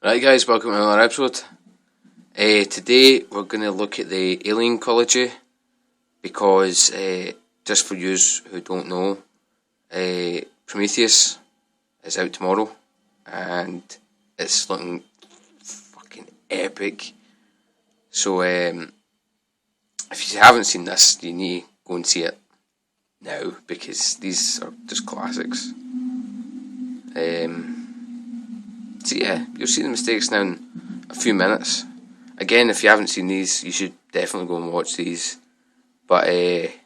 Right guys, welcome to another episode. Today we're going to look at the alien ecology because, just for yous who don't know, Prometheus is out tomorrow and it's looking fucking epic. So if you haven't seen this, you need to go and see it now because these are just classics. So yeah, you'll see the mistakes now in a few minutes. Again, if you haven't seen these, you should definitely go and watch these. But if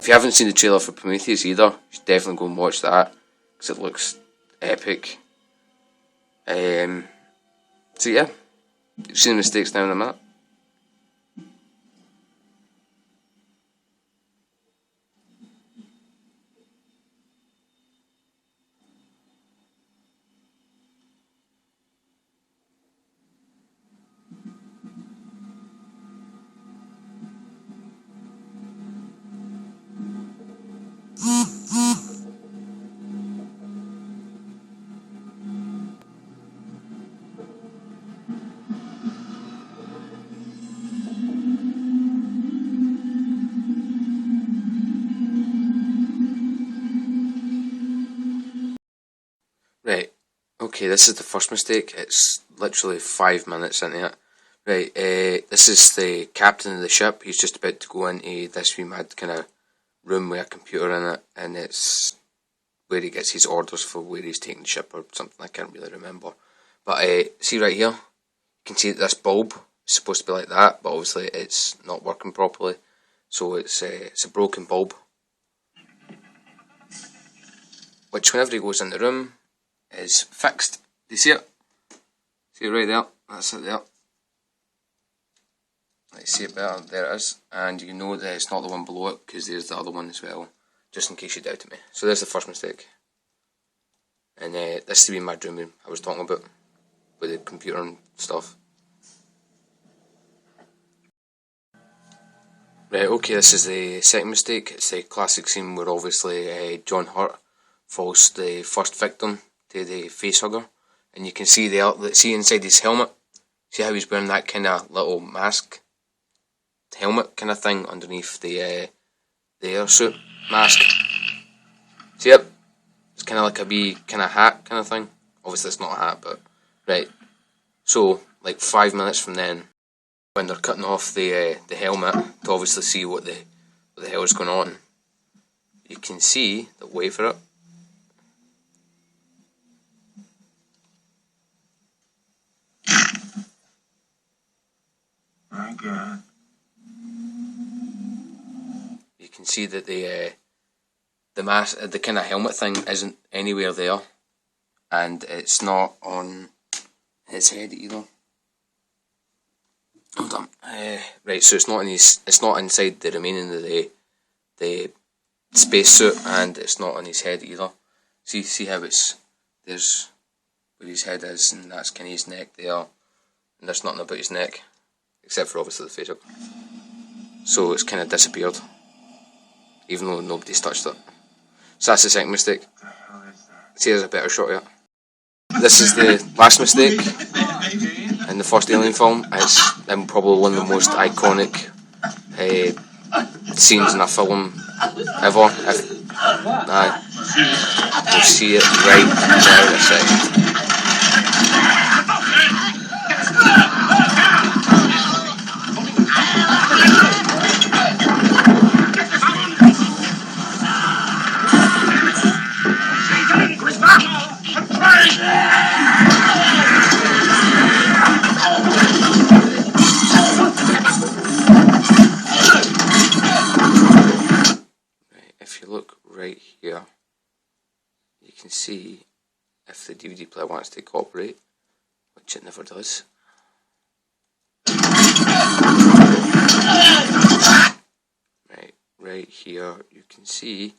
you haven't seen the trailer for Prometheus either, you should definitely go and watch that because it looks epic. So yeah, you'll see the mistakes now in a minute. Right, okay, this is the first mistake. It's literally 5 minutes into it. Right, this is the captain of the ship. He's just about to go into this wee mad kind of room with a computer in it, and it's where he gets his orders for where he's taking the ship or something. I can't really remember. But see right here, you can see that this bulb is supposed to be like that, but obviously it's not working properly. So it's a broken bulb, which whenever he goes in the room is fixed. Do you see it? See it right there? That's it there. Let's see it better. There it is. And you know that it's not the one below it because there's the other one as well, just in case you doubted me. So there's the first mistake. And this is the wee mad room I was talking about with the computer and stuff. Right, okay, this is the second mistake. It's a classic scene where obviously John Hurt falls the first victim to the facehugger, and you can see see inside his helmet. See how he's wearing that kind of little mask, helmet kind of thing underneath the airsuit mask. See it? It's kind of like a wee kind of hat kind of thing. Obviously it's not a hat, but right. So like 5 minutes from then, when they're cutting off the helmet to obviously see what the hell is going on, you can see the wait for it. My God. You can see that the mask, the kind of helmet thing isn't anywhere there, and it's not on his head either. Hold on. Right, so it's not inside the remaining of the spacesuit, and it's not on his head either. See how there's where his head is, and that's kind of his neck there, and there's nothing about his neck except for obviously the face up. So it's kind of disappeared, even though nobody's touched it. So that's the second mistake. See, there's a better shot of it. This is the last mistake in the first Alien film. It's probably one of the most iconic scenes in a film ever. You'll see it right now in a second. If you look right here, you can see if the DVD player wants to cooperate, which it never does. Right here, you can see.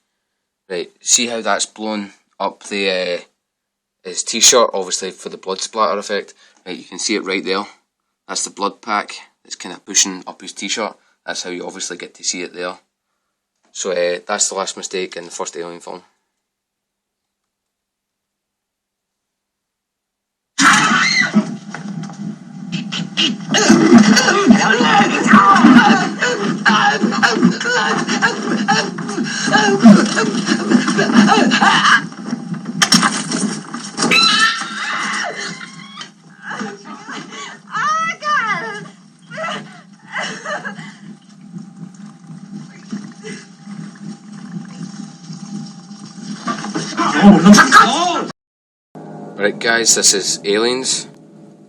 Right, see how that's blown up his t-shirt, obviously for the blood splatter effect. Right, you can see it right there. That's the blood pack that's kind of pushing up his t-shirt. That's how you obviously get to see it there. So that's the last mistake in the first Alien film. Right guys, this is Aliens,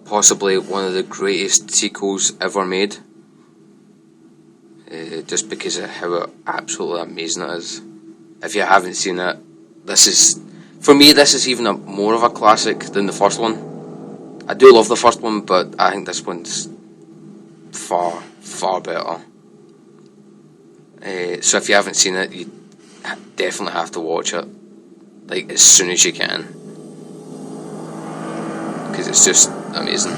possibly one of the greatest sequels ever made, just because of how absolutely amazing it is. If you haven't seen it, for me this is even more of a classic than the first one. I do love the first one, but I think this one's far, far better. So if you haven't seen it, you definitely have to watch it, like as soon as you can, because it's just amazing.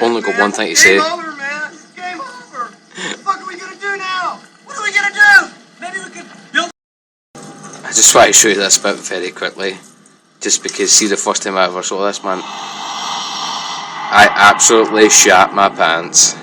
Only got one thing to say. Game over, man. Game over. What the fuck are we gonna do now? What are we gonna do? Maybe we could build. I just want to show you this bit very quickly, just because, see, the first time I ever saw this, man, I absolutely shat my pants.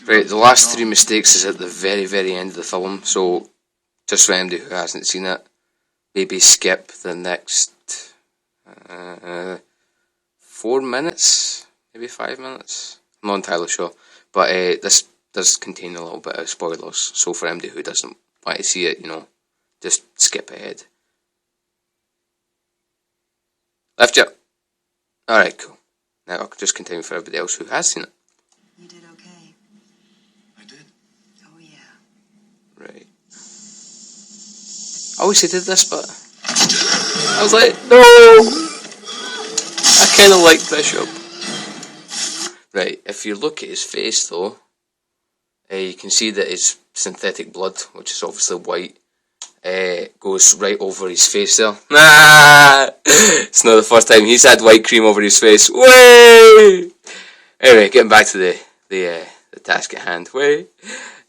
Right, the last three mistakes is at the very, very end of the film, so just for anybody who hasn't seen it, maybe skip the next 4 minutes, maybe 5 minutes. I'm not entirely sure, but this does contain a little bit of spoilers, so for anybody who doesn't want to see it, just skip ahead. Left you. Alright, cool. Now I'll just continue for everybody else who has seen it. You did okay. I did. Oh yeah. Right. I wish I did this, but I was like, no! I kind of like Bishop. Right, if you look at his face though, you can see that his synthetic blood, which is obviously white, goes right over his face there. It's not the first time he's had white cream over his face. Way! Anyway, getting back to the task at hand. Way!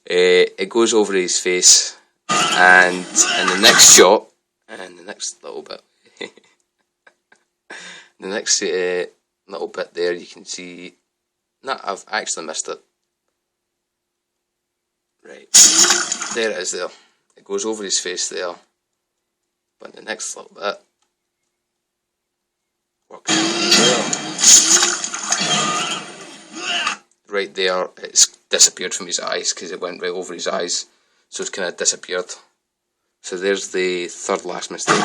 It goes over his face, and in the next shot, and the next little bit, the next little bit there, you can see. No, I've actually missed it. Right, there it is there. It goes over his face there, but the next little bit works there. Right there, it's disappeared from his eyes because it went right over his eyes, so it's kind of disappeared. So there's the third last mistake.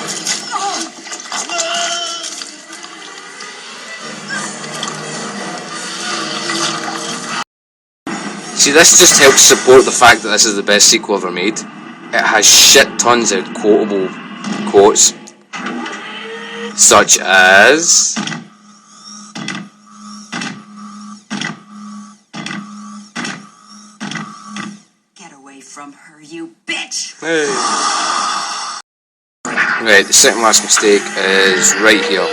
See, this just helps support the fact that this is the best sequel ever made. It has shit tons of quotable quotes, such as... Get away from her, you bitch! Hey. Right, the second last mistake is right here.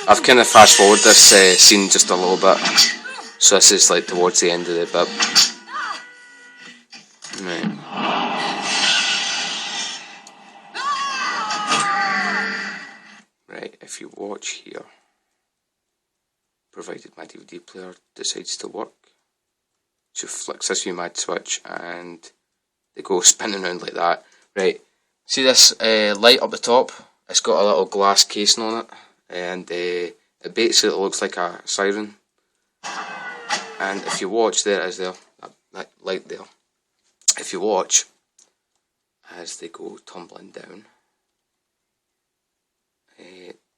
I've kind of fast forwarded this scene just a little bit, so this is like towards the end of the bit. Right. Right, if you watch here, provided my DVD player decides to work, she flicks this mad switch and they go spinning around like that. Right, see this light up the top? It's got a little glass casing on it, and it basically looks like a siren. And if you watch, there it is there, that light there. If you watch, as they go tumbling down,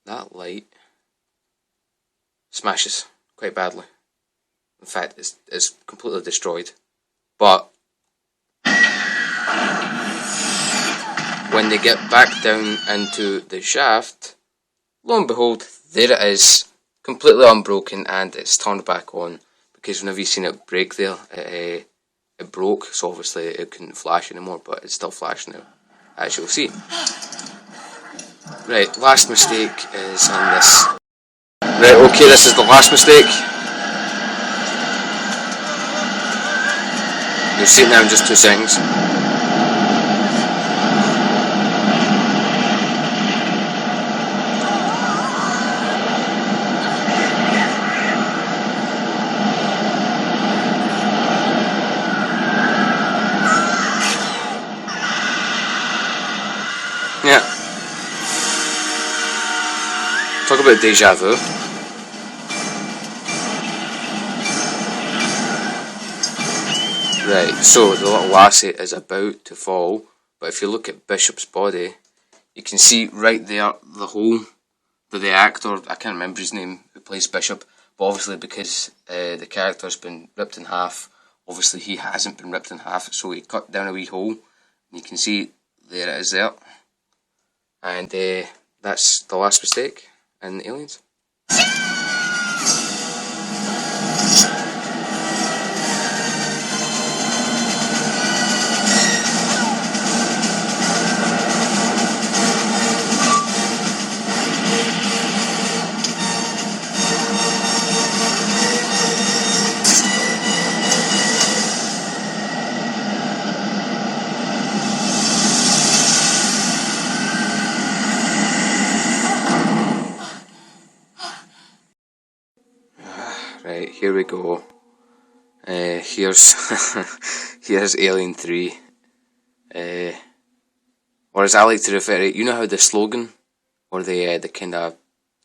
that light smashes quite badly. In fact, it's completely destroyed. But when they get back down into the shaft, lo and behold, there it is, completely unbroken, and it's turned back on, because whenever you've seen it break there, it broke, so obviously it couldn't flash anymore, but it's still flashing now, as you'll see. Right, last mistake is in this. Right, okay, this is the last mistake. You'll see it now in just 2 seconds. Yeah. Talk about deja vu. Right, so the little lassie is about to fall, but if you look at Bishop's body, you can see right there the hole that the actor, I can't remember his name, who plays Bishop, but obviously because the character's been ripped in half, obviously he hasn't been ripped in half, so he cut down a wee hole, and you can see there it is there. And that's the last mistake in Aliens. Right, here we go. Here's here's Alien 3. Or as I like to refer to it, you know how the slogan or the kind of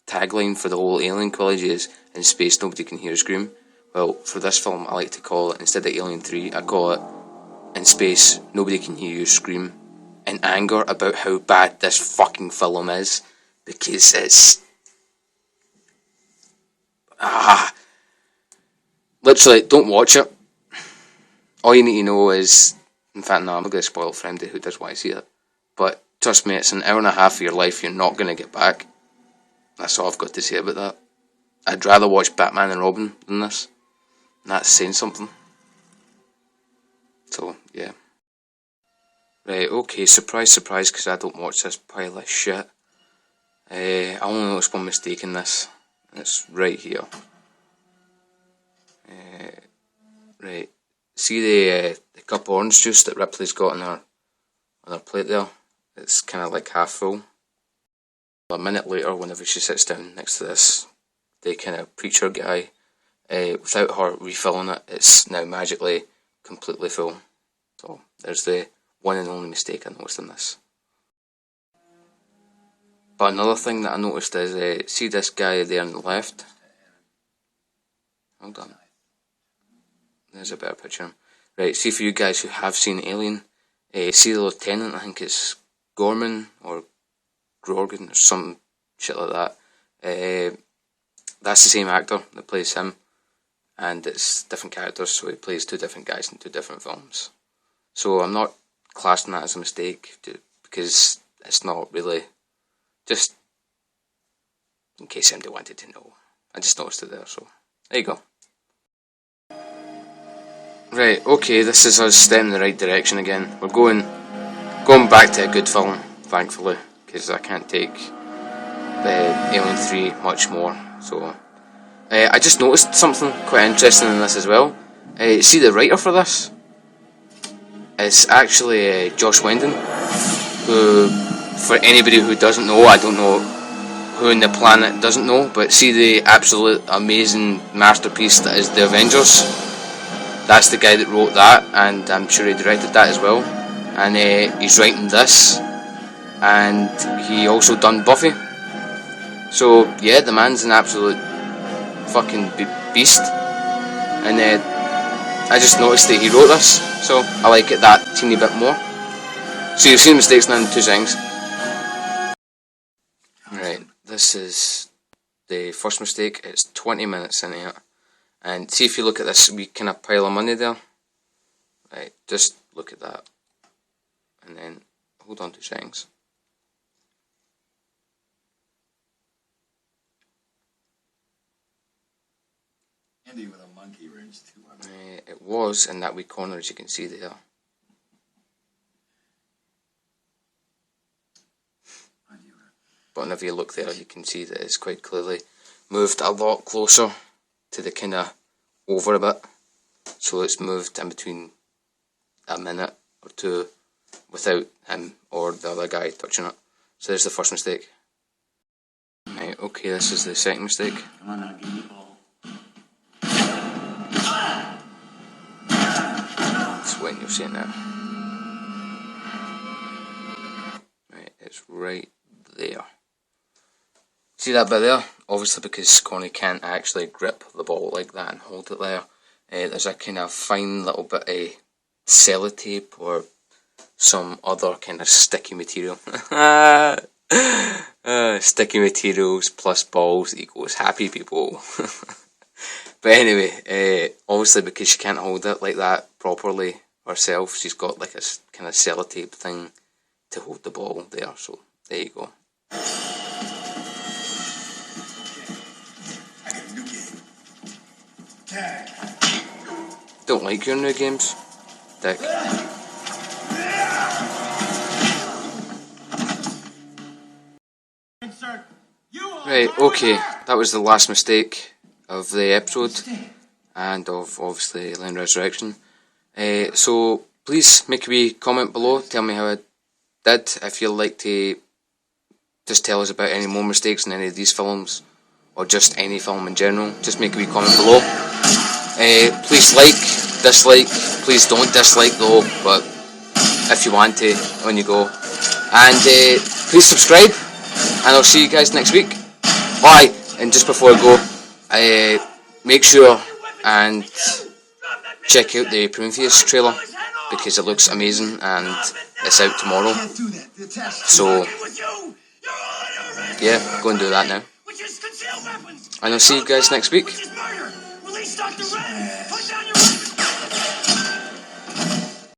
tagline for the whole Alien trilogy is, in space nobody can hear a scream? Well, for this film I like to call it, instead of Alien 3, I call it, in space nobody can hear you scream in anger about how bad this fucking film is, because it's... literally, don't watch it. All you need to know is, in fact, no, I'm not going to spoil it for anybody who does want to see it. But trust me, it's an hour and a half of your life you're not going to get back. That's all I've got to say about that. I'd rather watch Batman and Robin than this. And that's saying something. So, yeah. Right, okay, surprise, surprise, because I don't watch this pile of shit. I only noticed one mistake in this, and it's right here. Right, see the cup of orange juice that Ripley's got on her plate there? It's kind of like half full. A minute later, whenever she sits down next to this, the kind of preacher guy, without her refilling it, it's now magically completely full. So there's the one and only mistake I noticed in this. But another thing that I noticed is, see this guy there on the left? Hold on. There's a better picture of him. Right, see for you guys who have seen Alien, see the lieutenant, I think it's Gorman or Gorgon or some shit like that. That's the same actor that plays him. and it's different characters, so he plays two different guys in two different films. So I'm not classing that as a mistake, because it's not really, just in case somebody wanted to know. I just noticed it there, so there you go. Right, okay, this is us stepping in the right direction again. We're going back to a good film, thankfully, because I can't take the Alien 3 much more. So I just noticed something quite interesting in this as well. See the writer for this? It's actually Josh Whedon, who, for anybody who doesn't know, I don't know who in the planet doesn't know, but see the absolute amazing masterpiece that is The Avengers? That's the guy that wrote that, and I'm sure he directed that as well. And he's writing this, and he also done Buffy. So yeah, the man's an absolute fucking beast. And I just noticed that he wrote this, so I like it that teeny bit more. So you've seen Mistakes now in 2 seconds. Right, this is the first mistake. It's 20 minutes into it. And see, if you look at this wee kind of pile of money there. Right, just look at that. And then, hold on 2 seconds. Andy with a monkey wrench too. It was in that wee corner, as you can see there. But whenever you look there, you can see that it's quite clearly moved a lot closer to the kind of over a bit. So it's moved in between a minute or two without him or the other guy touching it. So there's the first mistake. Right, okay, this is the second mistake. Come on now, give me the ball. It's when you'll see it now. Right, it's right there. See that bit there? Obviously, because Connie can't actually grip the ball like that and hold it there. There's a kind of fine little bit of sellotape or some other kind of sticky material. Sticky materials plus balls equals happy people. But anyway, obviously because she can't hold it like that properly herself, she's got like a kind of sellotape thing to hold the ball there. So there you go. Don't like your new games, dick. Right, okay, that was the last mistake of the episode, and of obviously Alien Resurrection. So please make a wee comment below, tell me how I did. If you'd like to just tell us about any more mistakes in any of these films, or just any film in general, just make a wee comment below. Please like, dislike, please don't dislike though, but if you want to, when you go. And please subscribe, and I'll see you guys next week. Bye! And just before I go, make sure and check out the Prometheus trailer, because it looks amazing and it's out tomorrow. So, yeah, go and do that now. And I'll see you guys next week.